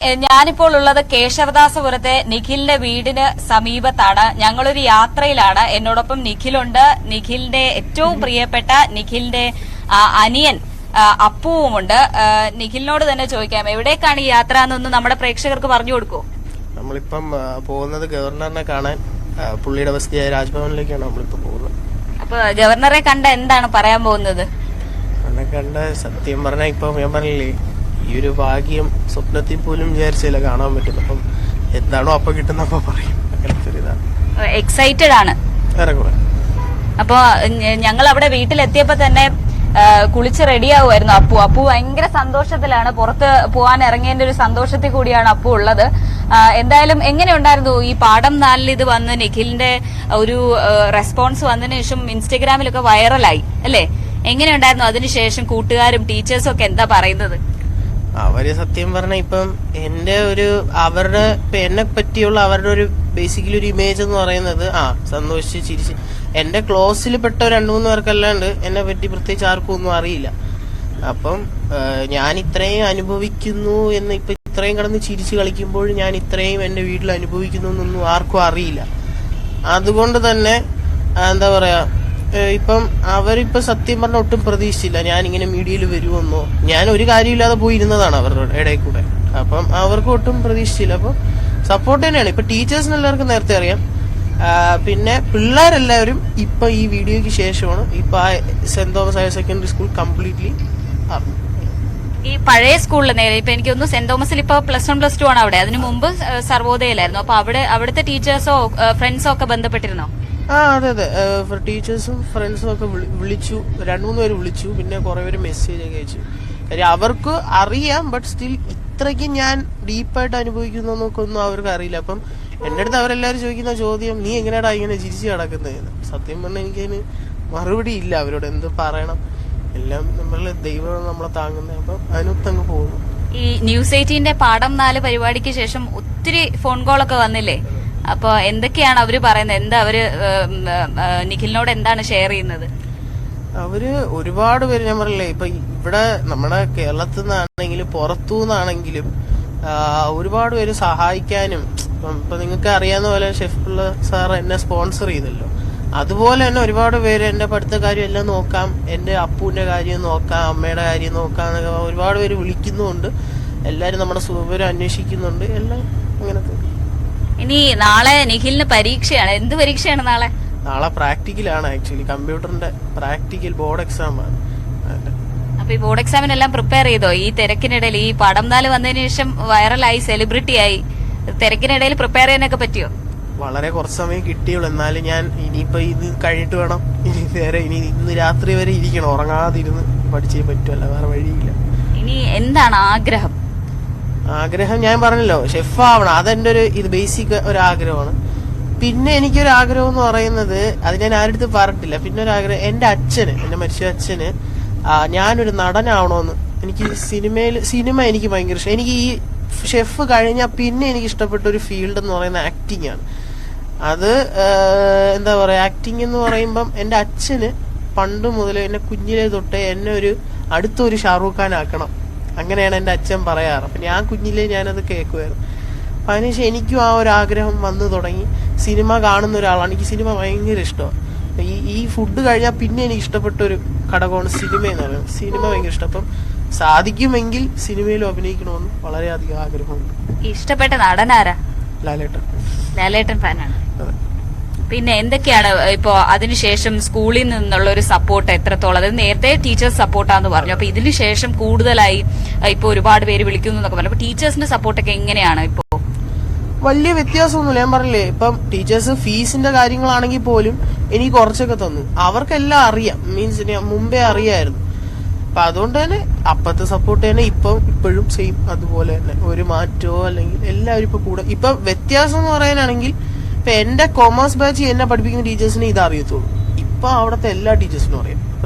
ഞാനിപ്പോൾ ഉള്ളത് കേശവദാസപുരത്തെ നിഖിലിന്റെ വീടിന് സമീപത്താണ്. ഞങ്ങളൊരു യാത്രയിലാണ്. എന്നോടൊപ്പം നിഖിലുണ്ട്. നിഖിലിന്റെ ഏറ്റവും പ്രിയപ്പെട്ട നിഖിലിന്റെ അനിയൻ അപ്പുവുമുണ്ട്. നിഖിലിനോട് തന്നെ ചോദിക്കാം, എവിടേക്കാണ് ഈ യാത്ര എന്നൊന്ന് നമ്മുടെ പ്രേക്ഷകർക്ക് പറഞ്ഞു കൊടുക്കൂ. നമ്മളിപ്പം പോകുന്നത് ഗവർണറിനെ കാണാൻ, പുള്ളിയുടെ വസതിയായ രാജ്ഭവനിലേക്കാണ് നമ്മളിപ്പോ പോകുന്നത്. അപ്പൊ ഗവർണറെ കണ്ട എന്താണ് പറയാൻ പോകുന്നത്? എന്നെ കണ്ട സത്യം പറഞ്ഞാൽ ഇപ്പൊ ഞാൻ പറഞ്ഞില്ലേ, ഈ ഒരു ഭാഗ്യം സ്വപ്നത്തിൽ പോലും വിചാരിച്ചില്ല കാണാൻ പറ്റും. അപ്പം എന്താണോ അപ്പൊ കിട്ടുന്നപ്പോ പറയും, അങ്ങനത്തെ ഒരു ഇതാണ്. എക്സൈറ്റഡ് ആണ് ഏറെക്കുറെ. അപ്പൊ ഞങ്ങൾ അവിടെ വീട്ടിലെത്തിയപ്പോ തന്നെ കുളിച്ച് റെഡിയാവുമായിരുന്നു അപ്പു ഭയങ്കര സന്തോഷത്തിലാണ്. പുറത്ത് പോകാൻ ഇറങ്ങിയതിന്റെ ഒരു സന്തോഷത്തിൽ കൂടിയാണ് അപ്പു ഉള്ളത്. എന്തായാലും എങ്ങനെയുണ്ടായിരുന്നു ഈ പാഠം 4 ഇത് വന്ന് നിഖിലിന്റെ ഒരു റെസ്പോൺസ് വന്നതിന് ശേഷം ഇൻസ്റ്റഗ്രാമിലൊക്കെ വൈറലായി അല്ലേ? എങ്ങനെയുണ്ടായിരുന്നു അതിനുശേഷം കൂട്ടുകാരും ടീച്ചേഴ്സും ഒക്കെ എന്താ പറയുന്നത്? അവര് സത്യം പറഞ്ഞ ഇപ്പം എന്റെ ഒരു അവരുടെ എന്നെ പറ്റിയുള്ള അവരുടെ ഒരു ബേസിക്കലി ഒരു ഇമേജ് എന്ന് പറയുന്നത് സന്തോഷിച്ച് ചിരിച്ച്, എന്റെ ക്ലോസിൽ പെട്ട 2-3 പേർക്കല്ലാണ്ട് എന്നെ പറ്റി പ്രത്യേകിച്ച് ആർക്കും ഒന്നും അറിയില്ല. അപ്പം ഞാൻ ഇത്രയും അനുഭവിക്കുന്നു എന്ന് ഇപ്പൊ ഇത്രയും കിടന്ന് ചിരിച്ച് കളിക്കുമ്പോൾ ഞാൻ ഇത്രയും എന്റെ വീട്ടിൽ അനുഭവിക്കുന്നു എന്നൊന്നും ആർക്കും അറിയില്ല. അതുകൊണ്ട് തന്നെ എന്താ പറയാ, ഇപ്പം അവരിപ്പോ സത്യം പറഞ്ഞ ഒട്ടും പ്രതീക്ഷിച്ചില്ല ഞാൻ ഇങ്ങനെ മീഡിയയിൽ വരുമെന്നോ. ഞാൻ ഒരു കാര്യമില്ലാതെ പോയി ഇരുന്നതാണ് അവരുടെ ഇടയിൽ കൂടെ. അപ്പം അവർക്ക് ഒട്ടും പ്രതീക്ഷിച്ചില്ല. അപ്പൊ സപ്പോർട്ട് തന്നെയാണ്. ഇപ്പൊ ടീച്ചേഴ്സിന് എല്ലാവർക്കും നേരത്തെ അറിയാം. പിന്നെ പിള്ളേരെല്ലാവരും ഇപ്പൊ ഈ വീഡിയോയ്ക്ക് ശേഷമാണ് ഇപ്പൊ ആ saint Thomas higher secondary school completely അറിഞ്ഞു. ഈ പഴയ സ്കൂളിൽ നേരെ ഇപ്പൊ എനിക്കൊന്ന് സെന്റ് തോമസിൽ ഇപ്പൊ +1 +2 ആണ് അവിടെ. അതിനു മുമ്പ് സർവോദയയിലായിരുന്നു. അപ്പൊ അവിടുത്തെ ടീച്ചേഴ്സോ ഫ്രണ്ട്സോ ഒക്കെ ബന്ധപ്പെട്ടിരുന്നോ? അതെ. ടീച്ചേഴ്സും ഫ്രണ്ട്സും ഒക്കെ വിളിച്ചു. 2-3 പേര് വിളിച്ചു. പിന്നെ കുറെ പേര് മെസ്സേജ് ഒക്കെ അയച്ചു. കാര്യം അവർക്ക് അറിയാം, ബട്ട് സ്റ്റിൽ ഇത്രയ്ക്ക് ഞാൻ ഡീപ്പായിട്ട് അനുഭവിക്കുന്നൊക്കെ ഒന്നും അവർക്ക് അറിയില്ല. അപ്പം എന്റെ അടുത്ത് അവരെല്ലാരും ചോദിക്കുന്ന ചോദ്യം, നീ എങ്ങനെയാടാ ഇങ്ങനെ ചിരിച്ചു കിടക്കുന്നതെന്ന്. സത്യം പറഞ്ഞാൽ എനിക്കതിന് മറുപടി ഇല്ല. അവരോട് എന്ത് പറയണം. എല്ലാം നമ്മളെ ദൈവം നമ്മളെ താങ്ങുന്നത്. അപ്പം അതിനൊത്തങ്ങ് പോകുന്നു. ഈ ന്യൂസ് 18ന്റെ പാഠം 4 പരിപാടിക്ക് ശേഷം ഒത്തിരി ഫോൺ കോളൊക്കെ വന്നില്ലേ? അപ്പൊ എന്തൊക്കെയാണ് അവര് പറയുന്നത്? എന്താ അവര് നിഖിലിനോട് എന്താണ് ഷെയർ ചെയ്യുന്നത്? അവര് ഒരുപാട് പേര്, ഞാൻ പറഞ്ഞില്ലേ, ഇപ്പൊ ഇവിടെ നമ്മുടെ കേരളത്തിൽ നിന്നാണെങ്കിലും പുറത്തുനിന്നാണെങ്കിലും ഒരുപാട് പേര് സഹായിക്കാനും, ഇപ്പൊ നിങ്ങൾക്ക് അറിയാവുന്ന പോലെ ഷെഫ് സാർ എന്നെ സ്പോൺസർ ചെയ്തല്ലോ. അതുപോലെ തന്നെ ഒരുപാട് പേര് എന്റെ പഠിത്ത കാര്യം എല്ലാം നോക്കാം, എന്റെ അപ്പൂന്റെ കാര്യം നോക്കാം, അമ്മയുടെ കാര്യം നോക്കാം എന്നൊക്കെ ഒരുപാട് പേര് വിളിക്കുന്നുണ്ട്. എല്ലാരും നമ്മുടെ സുഖപരം അന്വേഷിക്കുന്നുണ്ട്. എല്ലാം അങ്ങനത്തെ. ഇനി നാളെ നിഖിലിന് പരീക്ഷയാണ്. എന്ത് പരീക്ഷയാണ് നാളെ? നാളെ പ്രാക്ടിക്കലാണ്. ആക്ച്വലി കമ്പ്യൂട്ടറിന്റെ പ്രാക്ടിക്കൽ ബോർഡ് എക്സാം ആണ്. അപ്പൊ ഈ ബോർഡ് എക്സാമിനെല്ലാം പ്രിപ്പയർ ചെയ്തോ? ഈ തിരക്കിനിടയിൽ ഈ പാഠം 4 വന്നതിന് ശേഷം വൈറലായി, സെലിബ്രിറ്റി ആയി, തിരക്കിനിടയിൽ പ്രിപ്പയർ ചെയ്യാനൊക്കെ പറ്റിയോ? വളരെ കുറച്ച് സമയം കിട്ടിയുള്ളൂ. എന്നാലും ഞാൻ ഇനിയിപ്പോ ഇത് കഴിഞ്ഞിട്ട് വേണം ഇന്ന് രാത്രി വരെ ഇരിക്കണം, ഉറങ്ങാതിരുന്ന് പഠിച്ചേ പറ്റുമല്ല, വേറെ വഴിയില്ല. ഇനി എന്താണ് ആഗ്രഹം? ഞാൻ പറഞ്ഞല്ലോ, ഷെഫ് ആവണം. അതെന്റെ ഒരു ബേസിക് ഒരു ആഗ്രഹമാണ്. പിന്നെ എനിക്കൊരു ആഗ്രഹം എന്ന് പറയുന്നത്, അത് ഞാൻ ആരുടെ പറഞ്ഞിട്ടില്ല. പിന്നെ ഒരു ആഗ്രഹം, എന്റെ മരിച്ച അച്ഛന് ഞാനൊരു നടനാവണമെന്ന്. എനിക്ക് സിനിമ എനിക്ക് ഭയങ്കര ഇഷ്ടം. എനിക്ക് ഈ ഷെഫ് കഴിഞ്ഞാൽ പിന്നെ എനിക്ക് ഇഷ്ടപ്പെട്ട ഒരു ഫീൽഡ് എന്ന് പറയുന്നത് ആക്ടിങ് ആണ്. അത് എന്താ പറയാ, ആക്ടിങ് എന്ന് പറയുമ്പം എന്റെ അച്ഛന് പണ്ട് മുതലേ, എന്നെ കുഞ്ഞിലേ തൊട്ടേ എന്നെ അടുത്തൊരു ഷാറൂഖ് ഖാൻ ആക്കണം, അങ്ങനെയാണ് എന്റെ അച്ഛൻ പറയാറ്. അപ്പൊ ഞാൻ കുഞ്ഞിലേ ഞാനത് കേൾക്കുമായിരുന്നു. അപ്പൊ അതിനുശേഷം എനിക്കും ആ ഒരു ആഗ്രഹം വന്നു തുടങ്ങി. സിനിമ കാണുന്ന ഒരാളാണ്, എനിക്ക് സിനിമ ഭയങ്കര ഇഷ്ടമാണ്. ഈ ഫുഡ് കഴിഞ്ഞാൽ പിന്നെ എനിക്ക് ഇഷ്ടപ്പെട്ട ഒരു ഘടകമാണ് സിനിമ എന്ന് പറയുന്നത്. സിനിമ ഭയങ്കര ഇഷ്ടം. അപ്പം സാധിക്കുമെങ്കിൽ സിനിമയിലും അഭിനയിക്കണമെന്ന് വളരെയധികം ആഗ്രഹമുണ്ട്. ഇഷ്ടപ്പെട്ട നടനാരാ? ലാലേട്ടൻ ഫാനാണ്. പിന്നെ എന്തൊക്കെയാണ് ഇപ്പോ അതിനുശേഷം സ്കൂളിൽ നിന്നുള്ള ഒരു സപ്പോർട്ട് എത്രത്തോളം? അതായത് നേരത്തെ ടീച്ചേഴ്സ് സപ്പോർട്ടാന്ന് പറഞ്ഞു, അപ്പൊ ഇതിന് ശേഷം കൂടുതലായി ഇപ്പൊ ഒരുപാട് പേര് വിളിക്കുന്നു എന്നൊക്കെ പറഞ്ഞു. അപ്പൊ ടീച്ചേഴ്സിന്റെ സപ്പോർട്ടൊക്കെ എങ്ങനെയാണ് ഇപ്പോ? വലിയ വ്യത്യാസമൊന്നുമില്ല. ഞാൻ പറഞ്ഞില്ലേ, ഇപ്പം ടീച്ചേഴ്സ് ഫീസിന്റെ കാര്യങ്ങളാണെങ്കിൽ പോലും എനിക്ക് കുറച്ചൊക്കെ തന്നു. അവർക്കെല്ലാം അറിയാം, മീൻസ് ഞാൻ മുമ്പേ അറിയായിരുന്നു. അപ്പൊ അതുകൊണ്ട് തന്നെ അപ്പത്തെ സപ്പോർട്ട് തന്നെ ഇപ്പോഴും സെയിം അതുപോലെ തന്നെ. ഒരു മാറ്റമോ അല്ലെങ്കിൽ എല്ലാവരും ഇപ്പൊ കൂടെ. ഇപ്പൊ വ്യത്യാസം എന്ന് പറയാനാണെങ്കിൽ, ഇപ്പൊ എന്റെ കൊമേഴ്സ് ബാച്ച് എന്നെ പഠിപ്പിക്കുന്ന ടീച്ചേഴ്സിനെ ഇത് അറിയത്തുള്ളൂ. ഇപ്പൊ അവിടുത്തെ എല്ലാ ടീച്ചേഴ്സിനും അറിയാം.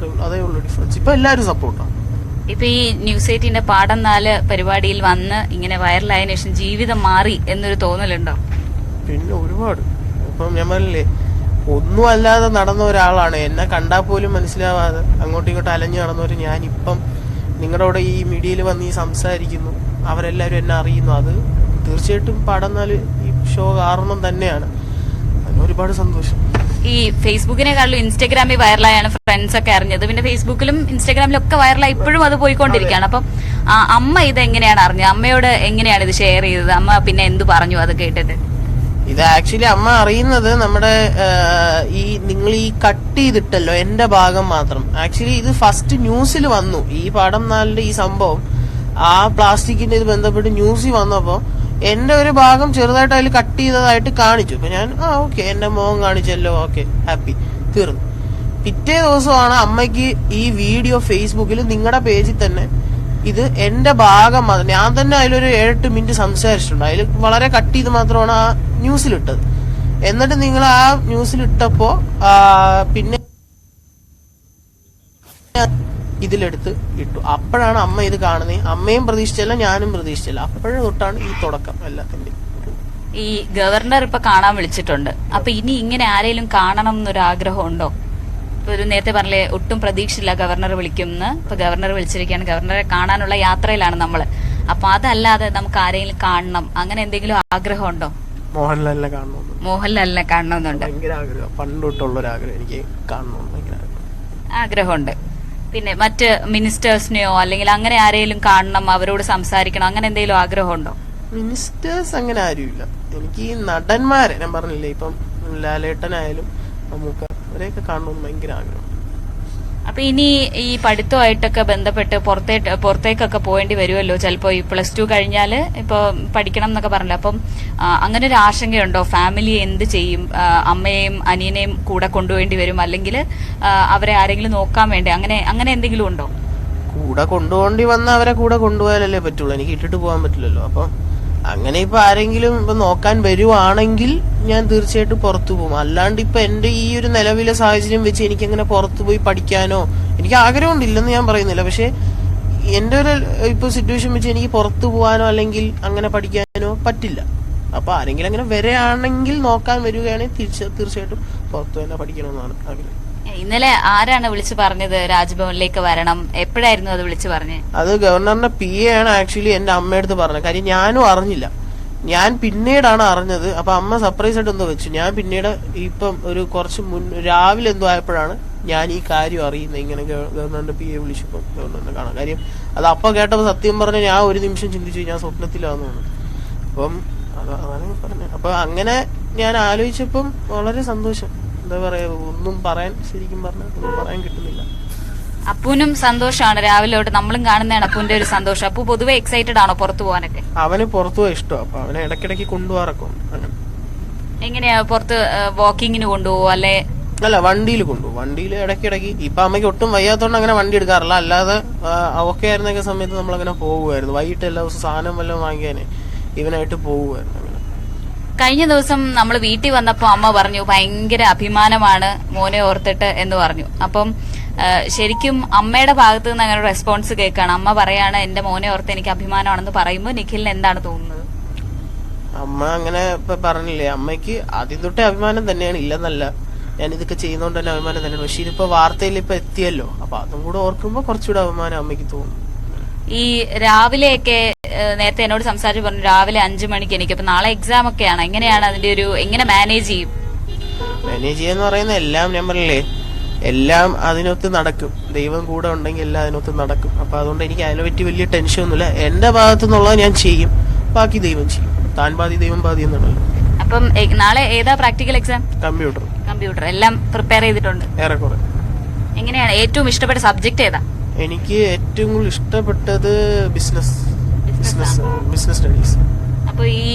അതേ ഉള്ളൂ ഡിഫറൻസ്. ഇപ്പൊ എല്ലാവരും സപ്പോർട്ടാണ്. ഇപ്പൊ ഈ ന്യൂസ് 18ന്റെ പാഠം 4 പരിപാടിയിൽ വന്ന് ഇങ്ങനെ വൈറലായതിനു ശേഷം ജീവിതം മാറി എന്നൊരു തോന്നലുണ്ടോ? പിന്നെ ഒരുപാട്. ഇപ്പം ഞാൻ പറഞ്ഞില്ലേ, ഒന്നും അല്ലാതെ നടന്ന ഒരാളാണ്. എന്നെ കണ്ടാൽ പോലും മനസ്സിലാവാതെ അങ്ങോട്ടും ഇങ്ങോട്ടും അലഞ്ഞു നടന്നവര് ഞാനിപ്പം നിങ്ങളുടെ കൂടെ ഈ മീഡിയയിൽ വന്ന് ഈ സംസാരിക്കുന്നു. അവരെല്ലാവരും എന്നെ അറിയുന്നു. അത് തീർച്ചയായിട്ടും പടം 4 ഈ ഷോ കാരണം തന്നെയാണ്. അതിന് ഒരുപാട് സന്തോഷം. ഈ ഫേസ്ബുക്കിനെക്കാളും ഇൻസ്റ്റാഗ്രാമിൽ വൈറലായാണ് ഫ്രണ്ട്സ് ഒക്കെ അറിഞ്ഞത്. പിന്നെ ഫേസ്ബുക്കിലും ഇൻസ്റ്റാഗ്രാമിലും ഒക്കെ വൈറലായി ഇപ്പോഴും അത് പോയിക്കൊണ്ടിരിക്കുകയാണ്. അപ്പം അമ്മ ഇത് എങ്ങനെയാണ് അറിഞ്ഞത്? അമ്മയോട് എങ്ങനെയാണ് ഇത് ഷെയർ ചെയ്തത്? അമ്മ പിന്നെ എന്ത് പറഞ്ഞു അത് കേട്ടിട്ട്? ഇത് ആക്ച്വലി അമ്മ അറിയുന്നത് നമ്മുടെ ഈ നിങ്ങൾ ഈ കട്ട് ചെയ്തിട്ടല്ലോ എന്റെ ഭാഗം മാത്രം. ആക്ച്വലി ഇത് ഫസ്റ്റ് ന്യൂസിൽ വന്നു. ഈ പടം 4 ഈ സംഭവം ആ പ്ലാസ്റ്റിക്കിന്റെ ഇത് ബന്ധപ്പെട്ട് ന്യൂസിൽ വന്നപ്പോ എന്റെ ഒരു ഭാഗം ചെറുതായിട്ട് അതിൽ കട്ട് ചെയ്തതായിട്ട് കാണിച്ചു. അപ്പൊ ഞാൻ ഓക്കെ എന്റെ മോൻ കാണിച്ചല്ലോ, ഓക്കെ ഹാപ്പി, തീർന്നു. പിറ്റേ ദിവസമാണ് അമ്മയ്ക്ക് ഈ വീഡിയോ ഫേസ്ബുക്കിൽ നിങ്ങളുടെ പേജിൽ തന്നെ ഇത് എന്റെ ഭാഗം മാത്രം, ഞാൻ തന്നെ അതിലൊരു 7-8 മിനിറ്റ് സംസാരിച്ചിട്ടുണ്ട്. അതിൽ വളരെ കട്ട് ചെയ്ത് മാത്രമാണ് ആ ന്യൂസിലിട്ടത്. എന്നിട്ട് നിങ്ങൾ ആ ന്യൂസിലിട്ടപ്പോ പിന്നെ ഇതിലെടുത്ത് ഇട്ടു. അപ്പോഴാണ് അമ്മ ഇത് കാണുന്നത്. അമ്മയും പ്രതീക്ഷിച്ചല്ല, ഞാനും പ്രതീക്ഷിച്ചല്ല. അപ്പോഴും തൊട്ടാണ് ഈ തുടക്കം എല്ലാത്തിന്റെ. ഈ ഗവർണർ ഇപ്പൊ കാണാൻ വിളിച്ചിട്ടുണ്ട്. അപ്പൊ ഇനി ഇങ്ങനെ ആരെങ്കിലും കാണണം എന്നൊരു ആഗ്രഹം ഉണ്ടോ? ഒരു നേരത്തെ പറഞ്ഞില്ലേ ഒട്ടും പ്രതീക്ഷയില്ല ഗവർണർ വിളിക്കുമെന്ന്. ഇപ്പൊ ഗവർണർ വിളിച്ചിരിക്കുകയാണ്. ഗവർണറെ കാണാനുള്ള യാത്രയിലാണ് നമ്മള്. അപ്പൊ അതല്ലാതെ നമുക്ക് ആരെങ്കിലും കാണണം, അങ്ങനെ എന്തെങ്കിലും ആഗ്രഹം ഉണ്ടോ? മോഹൻലാലിനെ കാണണമെന്ന്. മോഹൻലാലിനെ കാണണമെന്നുണ്ട്. ഭയങ്കര ആഗ്രഹം, പണ്ടൊട്ടുള്ളൊരാഗ്രഹം. എനിക്ക് കാണണമെന്ന് ഭയങ്കര ആഗ്രഹമുണ്ട്. പിന്നെ മറ്റ് മിനിസ്റ്റേഴ്സിനെയോ അല്ലെങ്കിൽ അങ്ങനെ ആരെങ്കിലും കാണണം, അവരോട് സംസാരിക്കണം, അങ്ങനെ എന്തെങ്കിലും ആഗ്രഹമുണ്ടോ? മിനിസ്റ്റേഴ്സ് അങ്ങനെ ആരുമില്ല. എനിക്ക് ഈ നടന്മാരെ ഞാൻ പറഞ്ഞില്ലേ, ഇപ്പം ലാലേട്ടനായാലും നമുക്ക് അവരെയൊക്കെ കാണണമെന്ന് ഭയങ്കര ആഗ്രഹം. അപ്പൊ ഇനി ഈ പഠിത്തമായിട്ടൊക്കെ ബന്ധപ്പെട്ട് പുറത്തേക്കൊക്കെ പോകേണ്ടി വരുമല്ലോ ചിലപ്പോ. ഈ +2 കഴിഞ്ഞാല് ഇപ്പൊ പഠിക്കണം എന്നൊക്കെ പറഞ്ഞല്ലോ. അപ്പം അങ്ങനെ ഒരു ആശങ്കയുണ്ടോ? ഫാമിലി എന്ത് ചെയ്യും? അമ്മയെയും അനിയനെയും കൂടെ കൊണ്ടുപോകേണ്ടി വരും, അല്ലെങ്കിൽ അവരെ ആരെങ്കിലും നോക്കാൻ വേണ്ടി, അങ്ങനെ എന്തെങ്കിലും ഉണ്ടോ? കൂടെ കൊണ്ടുപോകേണ്ടി വന്ന അവരെ കൂടെ കൊണ്ടുപോയാലല്ലേ പറ്റുള്ളൂ. എനിക്ക് ഇട്ടിട്ട് പോകാൻ പറ്റില്ലല്ലോ. അപ്പൊ അങ്ങനെ ഇപ്പൊ ആരെങ്കിലും ഇപ്പൊ നോക്കാൻ വരുവാണെങ്കിൽ ഞാൻ തീർച്ചയായിട്ടും പുറത്തു പോകും. അല്ലാണ്ട് ഇപ്പൊ എന്റെ ഈ ഒരു നിലവിലെ സാഹചര്യം വെച്ച് എനിക്ക് അങ്ങനെ പുറത്തു പോയി പഠിക്കാനോ എനിക്ക് ആഗ്രഹമുണ്ടില്ലെന്ന് ഞാൻ പറയുന്നില്ല. പക്ഷെ എന്റെ ഒരു ഇപ്പൊ സിറ്റുവേഷൻ വെച്ച് എനിക്ക് പുറത്തു പോകാനോ അല്ലെങ്കിൽ അങ്ങനെ പഠിക്കാനോ പറ്റില്ല. അപ്പൊ ആരെങ്കിലും അങ്ങനെ വരെയാണെങ്കിൽ നോക്കാൻ വരികയാണെങ്കിൽ തീർച്ചയായിട്ടും പുറത്തു തന്നെ പഠിക്കണമെന്നാണ് ആഗ്രഹം. ഇന്നലെ ആരാണ് വിളിച്ചു പറഞ്ഞത് രാജ്ഭവനിലേക്ക് വരണം? എപ്പോഴായിരുന്നു അത് വിളിച്ചു പറഞ്ഞത്? അത് ഗവർണറിന്റെ PA ആണ് ആക്ച്വലി എന്റെ അമ്മയടുത്ത് പറഞ്ഞത്. കാര്യം ഞാനും അറിഞ്ഞില്ല, ഞാൻ പിന്നീടാണ് അറിഞ്ഞത്. അപ്പൊ അമ്മ സർപ്രൈസ് ആയിട്ട് എന്തോ വെച്ചു. ഞാൻ പിന്നീട് ഇപ്പം ഒരു കുറച്ച് രാവിലെ എന്തോ ആയപ്പോഴാണ് ഞാൻ ഈ കാര്യം അറിയുന്നത്. ഇങ്ങനെ ഗവർണറിന്റെ PA വിളിച്ചപ്പോൾ ഗവർണറിനെ കാണാം. കാര്യം അത് അപ്പൊ കേട്ടപ്പോ സത്യം പറഞ്ഞ ഞാൻ ഒരു നിമിഷം ചിന്തിച്ചു ഞാൻ സ്വപ്നത്തിലാന്ന് തോന്നുന്നു. അപ്പം അതാണ് പറഞ്ഞത്. അപ്പൊ അങ്ങനെ ഞാൻ ആലോചിച്ചപ്പം വളരെ സന്തോഷം. എന്താ പറയാ, ഒന്നും പറയാൻ ശരിക്കും പറഞ്ഞാൽ ഒന്നും പറയാൻ കിട്ടുന്നില്ല. അപ്പൂനും സന്തോഷമാണ്. രാവിലെ തൊട്ട് നമ്മളും കാണുന്നതാണ് അപ്പൂന്റെ ഒരു സന്തോഷം. അപ്പു പൊതുവെ എക്സൈറ്റഡ് ആണോ പുറത്തു പോകാനൊക്കെ? അവന് പുറത്തു പോകാൻ ഇഷ്ടം. അപ്പൊ അവനെ ഇടയ്ക്കിടയ്ക്ക് കൊണ്ടുപോകാറൊക്കെ. അങ്ങനെ എങ്ങനെയാ പുറത്ത് വാക്കിങ്ങിന് കൊണ്ടുപോകും അല്ലെ? അല്ല, വണ്ടിയിൽ കൊണ്ടുപോകും. വണ്ടിയിൽ ഇടയ്ക്കിടയ്ക്ക്. ഇപ്പൊ അമ്മയ്ക്ക് ഒട്ടും വയ്യാത്തോണ്ട് അങ്ങനെ വണ്ടി എടുക്കാറില്ല. അല്ലാതെ ഓക്കെ ആയിരുന്നൊക്കെ സമയത്ത് നമ്മളങ്ങനെ പോകുമായിരുന്നു. വൈകിട്ട് എല്ലാ ദിവസവും സാധനം വല്ലതും വാങ്ങിക്കാനേ ഇവനായിട്ട് പോകുമായിരുന്നു. കഴിഞ്ഞ ദിവസം നമ്മൾ വീട്ടിൽ വന്നപ്പോ അമ്മ പറഞ്ഞു ഭയങ്കര അഭിമാനമാണ് മോനെ ഓർത്തിട്ട് എന്ന് പറഞ്ഞു. അപ്പം ശരിക്കും അമ്മയുടെ ഭാഗത്ത് നിന്ന് അങ്ങനെ റെസ്പോൺസ് കേൾക്കാണ്. അമ്മ പറയാണ് എന്റെ മോനെ ഓർത്ത് എനിക്ക് അഭിമാനമാണെന്ന് പറയുമ്പോൾ നിഖിലിന് എന്താണ് തോന്നുന്നത്? അമ്മ അങ്ങനെ ഇപ്പൊ പറഞ്ഞില്ലേ, അമ്മയ്ക്ക് ആദ്യം തൊട്ടേ അഭിമാനം തന്നെയാണ്, ഇല്ലെന്നല്ല. ഞാൻ ഇതൊക്കെ ചെയ്യുന്നോണ്ട് തന്നെ അഭിമാനം തന്നെയാണ്. പക്ഷെ ഇതിപ്പോ വാർത്തയിൽ ഇപ്പൊ എത്തിയല്ലോ, അപ്പൊ അതും കൂടെ ഓർക്കുമ്പോ കുറച്ചുകൂടെ അഭിമാനം അമ്മയ്ക്ക് തോന്നും. ഈ രാവിലെയൊക്കെ നേരത്തെ എന്നോട് സംസാരിച്ച് പറഞ്ഞു രാവിലെ 5 മണിക്ക് എനിക്ക്. അപ്പൊ നാളെ എക്സാം ഒക്കെയാണ്. എങ്ങനെയാണ് അതിന്റെ ഒരു, എങ്ങനെ മാനേജ് ചെയ്യും? മാനേജ് ചെയ്യാന്ന് പറയുന്ന എല്ലാം ഞാൻ പറഞ്ഞില്ലേ, എല്ലാം അതിനൊത്ത് നടക്കും. ദൈവം കൂടെ ഉണ്ടെങ്കിൽ എല്ലാം അതിനൊത്ത് നടക്കും. അപ്പൊ അതുകൊണ്ട് എനിക്ക് അതിനെ പറ്റി വലിയ ടെൻഷൻ ഒന്നുമില്ല. എന്റെ ഭാഗത്തു നിന്നുള്ളത് ഞാൻ ചെയ്യും, ബാക്കി ദൈവം ചെയ്യും. താൻ പാതി ദൈവം പാതി എന്നുള്ളല്ലോ. അപ്പം നാളെ ഏതാ പ്രാക്ടിക്കൽ എക്സാം? കമ്പ്യൂട്ടർ എല്ലാം പ്രിപ്പയർ ചെയ്തിട്ടുണ്ട് ഏറെക്കുറെ. എങ്ങനെയാണ് ഏറ്റവും ഇഷ്ടപ്പെട്ട സബ്ജക്ട് ഏതാ? എനിക്ക് ഏറ്റവും കൂടുതൽ ഇഷ്ടപ്പെട്ടത് ബിസിനസ് സ്റ്റഡീസ്. അപ്പൊ ഈ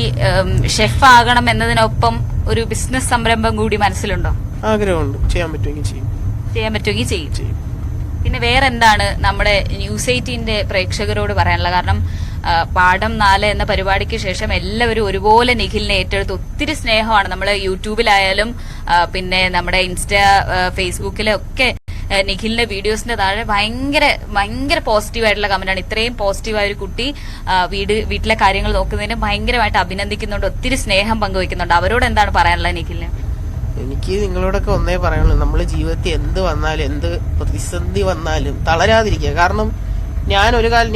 ഷെഫ് ആകണം എന്നതിനൊപ്പം ഒരു ബിസിനസ് സംരംഭം കൂടി മനസ്സിലുണ്ടോ? ആഗ്രഹമുണ്ട്. ചെയ്യാൻ പറ്റുമെങ്കിൽ ചെയ്യും. പിന്നെ വേറെ എന്താണ് നമ്മുടെ ന്യൂസ് 18ന്റെ പ്രേക്ഷകരോട് പറയാനുള്ളത്? കാരണം പാഠം 4 എന്ന പരിപാടിക്ക് ശേഷം എല്ലാവരും ഒരുപോലെ നിഖിലിനെ ഏറ്റെടുത്ത് ഒത്തിരി സ്നേഹമാണ്. നമ്മള് യൂട്യൂബിലായാലും പിന്നെ നമ്മുടെ ഫേസ്ബുക്കിലെ ഒക്കെ നിഖിലിന്റെ വീഡിയോസിന്റെ താഴെ ഭയങ്കര പോസിറ്റീവായിട്ടുള്ള കമന്റാണ്. ഇത്രയും പോസിറ്റീവായ ഒരു കുട്ടി വീട്ടിലെ കാര്യങ്ങൾ നോക്കുന്നതിന് ഭയങ്കരമായിട്ട് അഭിനന്ദിക്കുന്നുണ്ട്, ഒത്തിരി സ്നേഹം പങ്കുവെക്കുന്നുണ്ട്. അവരോട് എന്താണ് പറയാനുള്ളത് നിഖിലിന്? എനിക്ക് നിങ്ങളോടൊക്കെ ഒന്നേ പറയാനുള്ളൂ, നമ്മളെ ജീവിതത്തിൽ എന്ത് വന്നാലും എന്ത് പ്രതിസന്ധി വന്നാലും തളരാതിരിക്കുക. കാരണം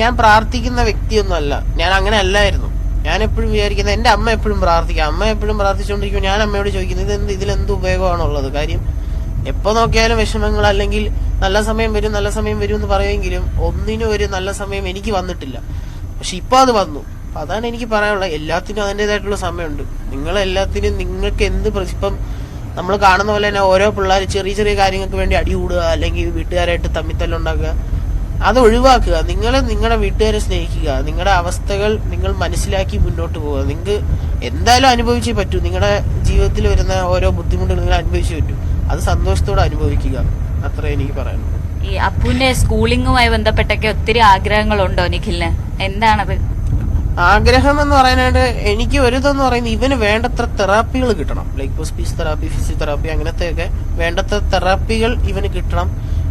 ഞാൻ പ്രാർത്ഥിക്കുന്ന വ്യക്തിയൊന്നുമല്ല, ഞാൻ അങ്ങനെ അല്ലായിരുന്നു. ഞാൻ എപ്പോഴും വിചാരിക്കുന്നത് എന്റെ അമ്മ എപ്പോഴും പ്രാർത്ഥിക്കുക, അമ്മ എപ്പോഴും പ്രാർത്ഥിച്ചുകൊണ്ടിരിക്കും. ഞാൻ അമ്മയോട് ചോദിക്കുന്നത് ഇതിലെന്ത് ഉപയോഗമാണുള്ളത്? കാര്യം എപ്പോ നോക്കിയാലും വിഷമങ്ങൾ, അല്ലെങ്കിൽ നല്ല സമയം വരും എന്ന് പറയുമെങ്കിലും ഒന്നിനും ഒരു നല്ല സമയം എനിക്ക് വന്നിട്ടില്ല. പക്ഷെ ഇപ്പൊ അത് വന്നു. അതാണ് എനിക്ക് പറയാനുള്ളത്. എല്ലാത്തിനും അതിൻ്റെതായിട്ടുള്ള സമയമുണ്ട്. നിങ്ങളെല്ലാത്തിനും നിങ്ങൾക്ക് ഇപ്പം നമ്മൾ കാണുന്ന പോലെ തന്നെ ഓരോ പിള്ളേർ ചെറിയ ചെറിയ കാര്യങ്ങൾക്ക് വേണ്ടി അടി കൂടുക, അല്ലെങ്കിൽ വീട്ടുകാരായിട്ട് തമ്മിത്തല്ലുണ്ടാക്കുക, അത് ഒഴിവാക്കുക. നിങ്ങൾ നിങ്ങളുടെ വീട്ടുകാരെ സ്നേഹിക്കുക, നിങ്ങളുടെ അവസ്ഥകൾ നിങ്ങൾ മനസ്സിലാക്കി മുന്നോട്ട് പോവുക. നിങ്ങൾക്ക് എന്തായാലും അനുഭവിച്ചേ പറ്റൂ. നിങ്ങളുടെ ജീവിതത്തിൽ വരുന്ന ഓരോ ബുദ്ധിമുട്ടുകൾ നിങ്ങൾ അനുഭവിച്ചേ പറ്റൂ. അത് സന്തോഷത്തോടെ അനുഭവിക്കുക. അത്രേ എനിക്ക് പറയാനുള്ളൂ. ഈ അപ്പുവിന്റെ സ്കൂളിങ്ങുമായി ബന്ധപ്പെട്ടൊക്കെ ഒത്തിരി ആഗ്രഹങ്ങളുണ്ടോ നിഖിലിന്? എന്താണത് ആഗ്രഹം എന്ന് പറയാനായിട്ട്? എനിക്ക് ഒരു ഇതെന്ന് പറയുന്നത് ഇവന് വേണ്ടത്ര തെറാപ്പികൾ കിട്ടണം. ലൈക്ക് സ്പീച്ച് തെറാപ്പി, ഫിസിയോതെറാപ്പി, അങ്ങനത്തെയൊക്കെ വേണ്ടത്ര തെറാപ്പികൾ ഇവന് കിട്ടണം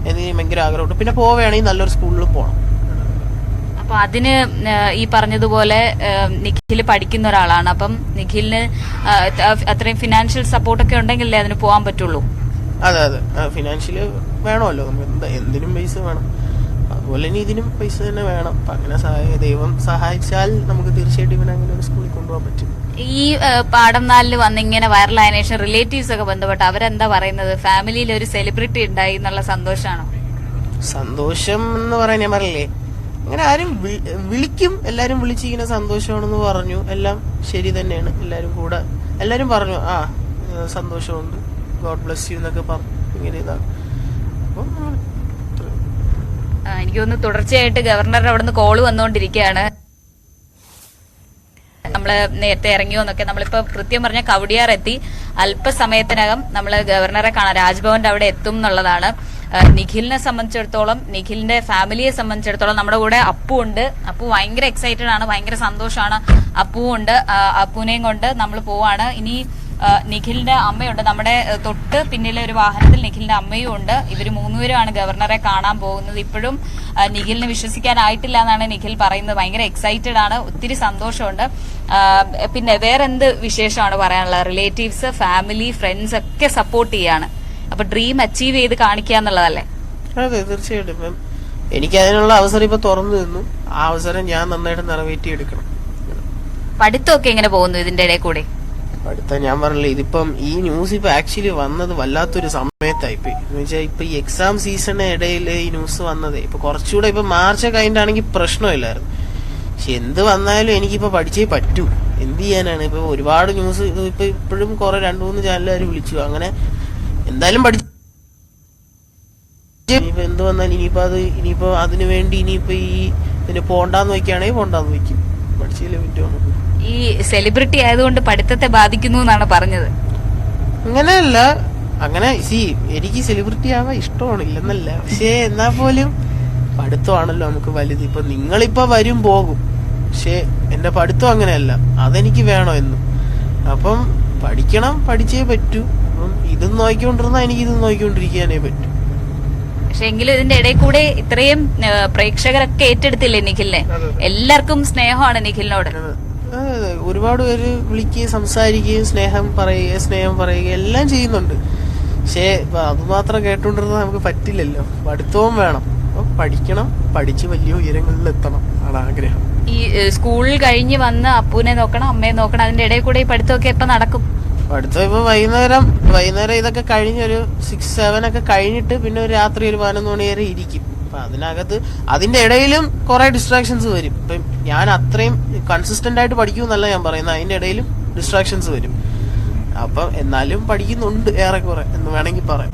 എന്ന് ഭയങ്കര ആഗ്രഹമുണ്ട്. പിന്നെ പോവുകയാണെങ്കിൽ നല്ലൊരു സ്കൂളിൽ പോകണം. അപ്പൊ അതിന് ഈ പറഞ്ഞതുപോലെ നിഖിൽ പഠിക്കുന്ന ഒരാളാണ്. അപ്പം നിഖിലിന് അത്രയും ഫിനാൻഷ്യൽ സപ്പോർട്ടൊക്കെ ഉണ്ടെങ്കിലേ അതിന് പോകാൻ പറ്റുള്ളൂ. അതെ, ഫിനാൻഷ്യല് വേണമല്ലോ. നമുക്ക് എന്തിനും പൈസ വേണം, അതുപോലെ തന്നെ ഇതിനും പൈസ തന്നെ വേണം. അപ്പൊ അങ്ങനെ ദൈവം സഹായിച്ചാൽ നമുക്ക് തീർച്ചയായിട്ടും ഇവനെ അങ്ങനെ ഒരു സ്കൂളിൽ കൊണ്ടുപോകാൻ പറ്റും. ഈ പാഠം 4 വന്നിങ്ങനെ വൈറലായതിനു ശേഷം റിലേറ്റീവ്സ് ഒക്കെ ബന്ധപ്പെട്ട് അവരെന്താ പറയുന്നത്? ഫാമിലിയിൽ ഒരു സെലിബ്രിറ്റി ഉണ്ടായി എന്നുള്ള സന്തോഷമാണോ? സന്തോഷം എന്ന് പറയാൻ ഞാൻ പറഞ്ഞില്ലേ, അങ്ങനെ ആരും വിളിക്കും, എല്ലാരും വിളിച്ചിങ്ങനെ സന്തോഷമാണെന്ന് പറഞ്ഞു. എല്ലാം ശരി തന്നെയാണ്. എല്ലാരും പറഞ്ഞു സന്തോഷമുണ്ട്, ഗോഡ് ബ്ലെസ് യു എന്നൊക്കെ പറഞ്ഞു. ഇങ്ങനെ ഇതാണ്. അപ്പം എനിക്ക് തോന്നുന്നു തുടർച്ചയായിട്ട് ഗവർണറുടെ അവിടെ നിന്ന് കോള് വന്നുകൊണ്ടിരിക്കുകയാണ്. നമ്മള് നേരത്തെ ഇറങ്ങിയോന്നൊക്കെ, നമ്മളിപ്പോ കൃത്യം പറഞ്ഞ കവടിയാർ എത്തി. അല്പസമയത്തിനകം നമ്മള് ഗവർണറെ കാണാൻ രാജ്ഭവന്റെ അവിടെ എത്തും എന്നുള്ളതാണ്. നിഖിലിനെ സംബന്ധിച്ചിടത്തോളം, നിഖിലിന്റെ ഫാമിലിയെ സംബന്ധിച്ചിടത്തോളം നമ്മുടെ കൂടെ അപ്പു ഉണ്ട്. അപ്പു ഭയങ്കര എക്സൈറ്റഡ് ആണ്, ഭയങ്കര സന്തോഷമാണ്. അപ്പു ഉണ്ട്. അപ്പുവിനെയും കൊണ്ട് നമ്മൾ പോവാണ്. ഇനി നിഖിലിന്റെ അമ്മയുണ്ട്, നമ്മുടെ തൊട്ട് പിന്നിലെ ഒരു വാഹനത്തിൽ നിഖിലിന്റെ അമ്മയും ഉണ്ട്. ഇവര് 3 പേരുമാണ് ഗവർണറെ കാണാൻ പോകുന്നത്. ഇപ്പോഴും നിഖിലിന് വിശ്വസിക്കാനായിട്ടില്ല എന്നാണ് നിഖിൽ പറയുന്നത്. ഭയങ്കര എക്സൈറ്റഡ് ആണ്, ഒത്തിരി സന്തോഷമുണ്ട്. പിന്നെ വേറെന്ത് വിശേഷമാണ് പറയാനുള്ളത്? റിലേറ്റീവ്സ്, ഫാമിലി, ഫ്രണ്ട്സ് ഒക്കെ സപ്പോർട്ട് ചെയ്യാണ്. അപ്പൊ ഡ്രീം അച്ചീവ് ചെയ്ത് കാണിക്കുക എന്നുള്ളതല്ലേ? അതെ, തീർച്ചയായിട്ടും. ഇപ്പം എനിക്ക് അതിനുള്ള അവസരം ഇപ്പൊ തുറന്നു നിന്നു. ആ അവസരം ഞാൻ നന്നായിട്ട് നിറവേറ്റിയെടുക്കണം. പഠിത്തമൊക്കെ എങ്ങനെ പോകുന്നു ഇതിന്റെ ഇടയിൽ കൂടെ? അടുത്ത ഞാൻ പറഞ്ഞില്ലേ, ഇതിപ്പം ഈ ന്യൂസ് ഇപ്പൊ ആക്ച്വലി വന്നത് വല്ലാത്തൊരു സമയത്തായിപ്പോയി. എന്ന് വെച്ചാൽ ഇപ്പൊ ഈ എക്സാം സീസണിന് ഇടയിൽ ഈ ന്യൂസ് വന്നതേ. ഇപ്പൊ കുറച്ചുകൂടെ ഇപ്പൊ മാർച്ച് കഴിഞ്ഞിട്ടാണെങ്കിൽ പ്രശ്നമില്ലായിരുന്നു. പക്ഷെ എന്ത് വന്നാലും എനിക്കിപ്പോ പഠിച്ചേ പറ്റൂ. എന്ത് ചെയ്യാനാണ്? ഇപ്പൊ ഒരുപാട് ന്യൂസ് ഇപ്പൊ ഇപ്പോഴും കുറെ 2-3 ചാനലുകാർ വിളിച്ചു. അങ്ങനെ എന്തായാലും പഠിച്ചു. ഇനിയിപ്പോ എന്ത് വന്നാലും ഇനിയിപ്പോ അതിനു വേണ്ടി ഇനിയിപ്പോ ഇതിന് പോണ്ടാന്ന് വയ്ക്കുകയാണെങ്കിൽ പോണ്ടാന്ന് വയ്ക്കും. പഠിച്ചില്ലേ പറ്റുമോ? ഈ സെലിബ്രിറ്റി ആയതുകൊണ്ട് പഠിത്തത്തെ ബാധിക്കുന്നു എന്നാണ് പറഞ്ഞത്. അങ്ങനെയല്ല, അങ്ങനെ എനിക്ക് സെലിബ്രിറ്റി ആവാൻ ഇഷ്ടമാണ്, ഇല്ലെന്നല്ല. പക്ഷേ എന്നാ പോലും പഠിത്തമാണല്ലോ നമുക്ക് വലുത്. ഇപ്പൊ നിങ്ങളിപ്പോ വരും പോകും, പക്ഷെ എന്റെ പഠിത്തം അങ്ങനെയല്ല. അതെനിക്ക് വേണോ എന്നും. അപ്പം പഠിക്കണം, പഠിച്ചേ പറ്റൂ. അപ്പം ഇതും നോക്കിക്കൊണ്ടിരുന്നാ എനിക്ക് ഇതും നോക്കിക്കൊണ്ടിരിക്കാനേ പറ്റൂ. പക്ഷെ എങ്കിലും ഇതിന്റെ ഇടയിൽ കൂടെ ഇത്രയും പ്രേക്ഷകരൊക്കെ ഏറ്റെടുത്തില്ലേ നിഖിലിനെ? എല്ലാവർക്കും സ്നേഹമാണ് നിഖിലിനോട്. ഒരുപാട് പേര് വിളിക്കുകയും സംസാരിക്കുകയും സ്നേഹം പറയുക എല്ലാം ചെയ്യുന്നുണ്ട്. പക്ഷേ അതുമാത്രം കേട്ടോണ്ടിരുന്നാൽ നമുക്ക് പറ്റില്ലല്ലോ. പഠിത്തവും വേണം. അപ്പൊ പഠിക്കണം, പഠിച്ച് വലിയ ഉയരങ്ങളിൽ എത്തണം ആണ് ആഗ്രഹം. ഈ സ്കൂളിൽ കഴിഞ്ഞ് വന്ന് അപ്പൂനെ നോക്കണം, അമ്മയെ നോക്കണം. അതിന്റെ ഇടയിൽ കൂടെ ഈ പഠിത്തമൊക്കെ എപ്പോ നടക്കും? പഠിത്തം ഇപ്പൊ വൈകുന്നേരം ഇതൊക്കെ കഴിഞ്ഞൊരു 6-7 ഒക്കെ കഴിഞ്ഞിട്ട് പിന്നെ ഒരു രാത്രി ഒരു 11 മണി വരെ ഇരിക്കും. അപ്പൊ അതിന്റെ ഇടയിലും കുറെ ഡിസ്ട്രാക്ഷൻസ് വരും. ഇപ്പം ഞാൻ അത്രയും കൺസിസ്റ്റന്റ് ആയിട്ട് പഠിക്കുമെന്നല്ല ഞാൻ പറയുന്നത്, അതിന്റെ ഇടയിലും ഡിസ്ട്രാക്ഷൻസ് വരും. അപ്പം എന്നാലും പഠിക്കുന്നുണ്ട് ഏറെക്കുറെ എന്ന് വേണമെങ്കിൽ പറയാം.